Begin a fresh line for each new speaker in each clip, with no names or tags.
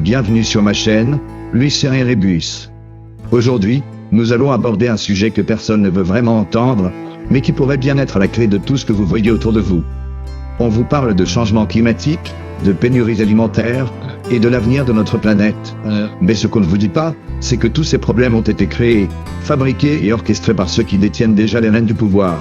bienvenue sur ma chaîne, Lucien et Rébus. Aujourd'hui, nous allons aborder un sujet que personne ne veut vraiment entendre, mais qui pourrait bien être la clé de tout ce que vous voyez autour de vous. On vous parle de changement climatique, de pénuries alimentaires et de l'avenir de notre planète. Mais ce qu'on ne vous dit pas, c'est que tous ces problèmes ont été créés, fabriqués et orchestrés par ceux qui détiennent déjà les rênes du pouvoir.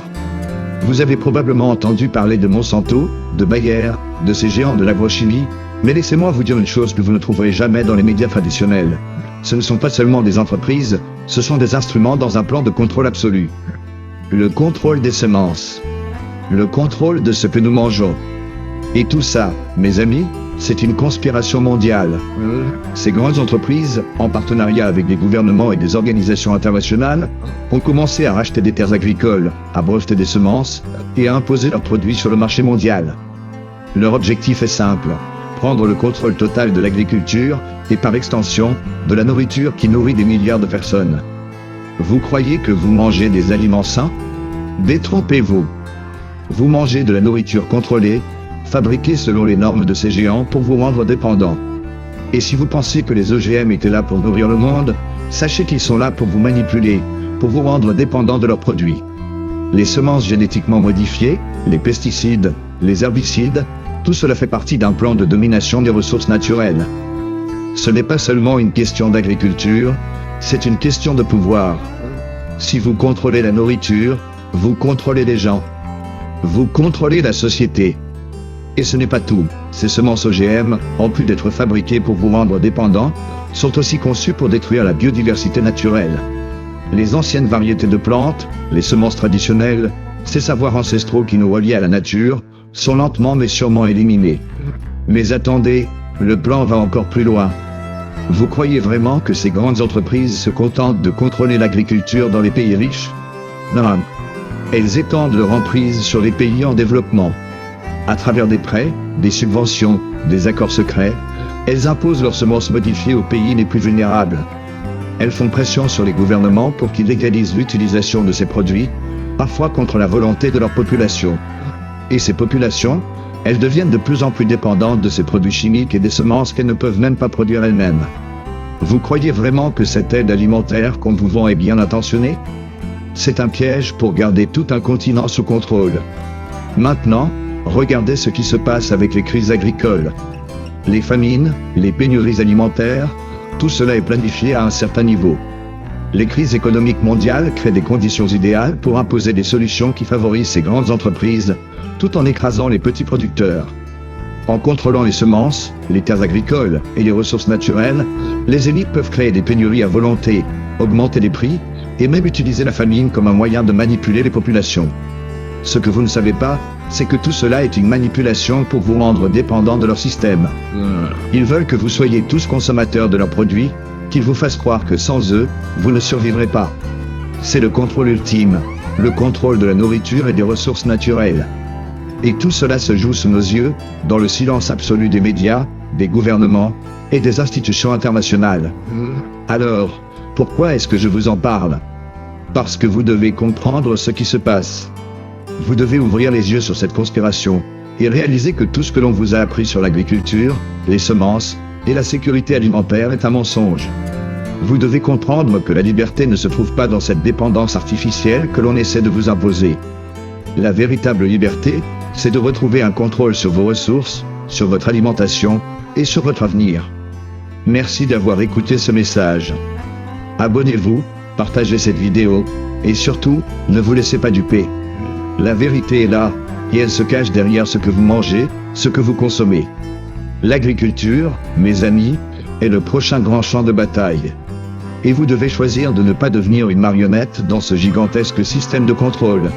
Vous avez probablement entendu parler de Monsanto, de Bayer, de ces géants de l'agrochimie, mais laissez-moi vous dire une chose que vous ne trouverez jamais dans les médias traditionnels. Ce ne sont pas seulement des entreprises, ce sont des instruments dans un plan de contrôle absolu. Le contrôle des semences. Le contrôle de ce que nous mangeons. Et tout ça, mes amis, c'est une conspiration mondiale. Ces grandes entreprises, en partenariat avec des gouvernements et des organisations internationales, ont commencé à racheter des terres agricoles, à breveter des semences et à imposer leurs produits sur le marché mondial. Leur objectif est simple, prendre le contrôle total de l'agriculture et par extension, de la nourriture qui nourrit des milliards de personnes. Vous croyez que vous mangez des aliments sains? Détrompez-vous. Vous mangez de la nourriture contrôlée, fabriquée selon les normes de ces géants pour vous rendre dépendant. Et si vous pensez que les OGM étaient là pour nourrir le monde, sachez qu'ils sont là pour vous manipuler, pour vous rendre dépendant de leurs produits. Les semences génétiquement modifiées, les pesticides, les herbicides, tout cela fait partie d'un plan de domination des ressources naturelles. Ce n'est pas seulement une question d'agriculture, c'est une question de pouvoir. Si vous contrôlez la nourriture, vous contrôlez les gens. Vous contrôlez la société. Et ce n'est pas tout. Ces semences OGM, en plus d'être fabriquées pour vous rendre dépendant, sont aussi conçues pour détruire la biodiversité naturelle. Les anciennes variétés de plantes, les semences traditionnelles, ces savoirs ancestraux qui nous relient à la nature, sont lentement mais sûrement éliminés. Mais attendez, le plan va encore plus loin. Vous croyez vraiment que ces grandes entreprises se contentent de contrôler l'agriculture dans les pays riches? Non. Elles étendent leur emprise sur les pays en développement. À travers des prêts, des subventions, des accords secrets, elles imposent leurs semences modifiées aux pays les plus vulnérables. Elles font pression sur les gouvernements pour qu'ils légalisent l'utilisation de ces produits, parfois contre la volonté de leur population. Et ces populations, elles deviennent de plus en plus dépendantes de ces produits chimiques et des semences qu'elles ne peuvent même pas produire elles-mêmes. Vous croyez vraiment que cette aide alimentaire qu'on vous vend est bien intentionnée? C'est un piège pour garder tout un continent sous contrôle. Maintenant, regardez ce qui se passe avec les crises agricoles. Les famines, les pénuries alimentaires, tout cela est planifié à un certain niveau. Les crises économiques mondiales créent des conditions idéales pour imposer des solutions qui favorisent ces grandes entreprises, tout en écrasant les petits producteurs. En contrôlant les semences, les terres agricoles et les ressources naturelles, les élites peuvent créer des pénuries à volonté, augmenter les prix, et même utiliser la famine comme un moyen de manipuler les populations. Ce que vous ne savez pas, c'est que tout cela est une manipulation pour vous rendre dépendant de leur système. Ils veulent que vous soyez tous consommateurs de leurs produits, qu'ils vous fassent croire que sans eux, vous ne survivrez pas. C'est le contrôle ultime, le contrôle de la nourriture et des ressources naturelles. Et tout cela se joue sous nos yeux, dans le silence absolu des médias, des gouvernements et des institutions internationales. Alors, pourquoi est-ce que je vous en parle? Parce que vous devez comprendre ce qui se passe. Vous devez ouvrir les yeux sur cette conspiration et réaliser que tout ce que l'on vous a appris sur l'agriculture, les semences et la sécurité alimentaire est un mensonge. Vous devez comprendre que la liberté ne se trouve pas dans cette dépendance artificielle que l'on essaie de vous imposer. La véritable liberté, c'est de retrouver un contrôle sur vos ressources, sur votre alimentation et sur votre avenir. Merci d'avoir écouté ce message. Abonnez-vous, partagez cette vidéo, et surtout, ne vous laissez pas duper. La vérité est là, et elle se cache derrière ce que vous mangez, ce que vous consommez. L'agriculture, mes amis, est le prochain grand champ de bataille. Et vous devez choisir de ne pas devenir une marionnette dans ce gigantesque système de contrôle.